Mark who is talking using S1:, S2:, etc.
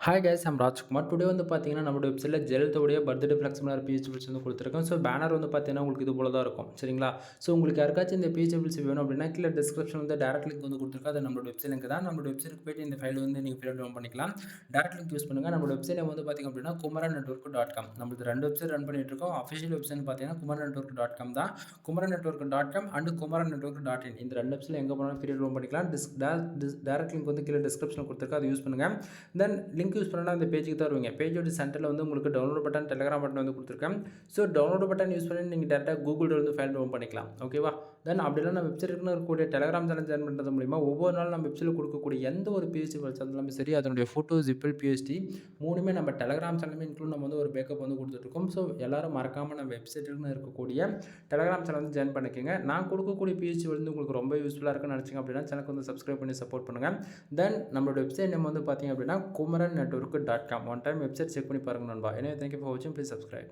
S1: Hi guys I'm Rajkumar. Today வந்து பார்த்தீங்கன்னா, நம்மளோட வெப்சைட்ல ஜெயலலிதாவுடைய பர்த்டே ஃப்ளெக்ஸிபிளான பிஹெச்பில்ஸ் வந்து குடுத்துருக்கோம். ஸோ பேனர் வந்து பார்த்தீங்கன்னா, உங்களுக்கு இது போல தான் இருக்கும். சரிங்களா? ஸோ உங்களுக்கு யாருக்காச்சும் இந்த பிஹெச்பில்ஸ் வேணும் அப்படின்னா, கீழ டிஸ்கிரிப்ஷன் வந்து டைரக்ட் லிங்க் வந்து குடுத்துருக்கேன். அது நம்மளோட வெப்சைட் லிங்க் தான். நம்மளோட வெப்சைட்க்கு போயிட்டு இந்த ஃபைல் வந்து நீங்க ஃபில் டவுன் பண்ணிக்கலாம். டைரக்ட் லிங்க் யூஸ் பண்ணுங்க. நம்மளோட வெப்சைட் நேம் வந்து பார்த்தீங்க அப்படின்னா, kumaranetwork.com. நம்மளது 2 வெப்சைட் ரன் பண்ணிட்டு இருக்கோம். அஃபிஷியல் வெப்சைட் பார்த்தீங்கன்னா, kumaranetwork.com தான். kumaranetwork.com அண்ட் kumaranetwork.in இந்த 2 வெப்சைட்ல எங்க போனாலும் ஃப்ரீயா டவுன் பண்ணிக்கலாம். டைரக்ட் லிங்க் வந்து கீழ டிஸ்கிரிப்ஷன்ல குடுத்துருக்கேன். அத யூஸ் பண்ணுங்க. தென் லிங்க் யூஸ் பண்ணா அந்த பேஜுக்கு தான் வருவீங்க. பேஜோட சென்டர்ல வந்து உங்களுக்கு டவுன்லோட் பட்டன், டெலகிராம் பட்டன் வந்து குடுத்துருக்கேன். ஸோ டவுன்லோட் பட்டன் யூஸ் பண்ணி நீங்க டைரக்ட்டா கூகுள்ல வந்து ஃபைல் டவுன் பண்ணிக்கலாம். ஓகேவா? தென் அப்படி இல்லனா வெப்சைட்ல இருக்கக்கூடிய டெலகிராம் சேனல் ஜாயின் பண்றது மூலியமா ஒவ்வொரு நாளும் நம்ம வெப்சைட்ல கொடுக்கக்கூடிய எந்த ஒரு பிஎஸ்டி ஃபைல்ஸ் இருந்தாலுமே சரி, அதனுடைய ஃபோட்டோ, ஜிப்பில், பிஎஸ்டி 3மே நம்ம டெலகிராம் சேனலுமே இன்க்ளூட் நம்ம வந்து ஒரு பேக்கப் வந்து குடுத்துட்டு இருக்கோம். ஸோ எல்லாரும் மறக்காம நம்ம வெப்சைட்ல இருக்கக்கூடிய டெலகிராம் சேனல் வந்து ஜாயின் பண்ணிக்கங்க. நான் கொடுக்கக்கூடிய பிஎஸ்டி வந்து உங்களுக்கு ரொம்ப யூஸ்ஃபுல்லா இருக்குன்னு நினைச்சீங்க அப்படின்னா சேனலுக்கு வந்து சப்ஸ்கிரைப் பண்ணி சப்போர்ட் பண்ணுங்க. தென் நம்மளோட வெப்சைட் நேம் வந்து பார்த்தீங்க அப்படின்னா kumarannetwork.com. One time website check பண்ணி பாருங்க நண்பா. எனவே தேங்க் யூ ஃபார் வாட்சிங். Please subscribe.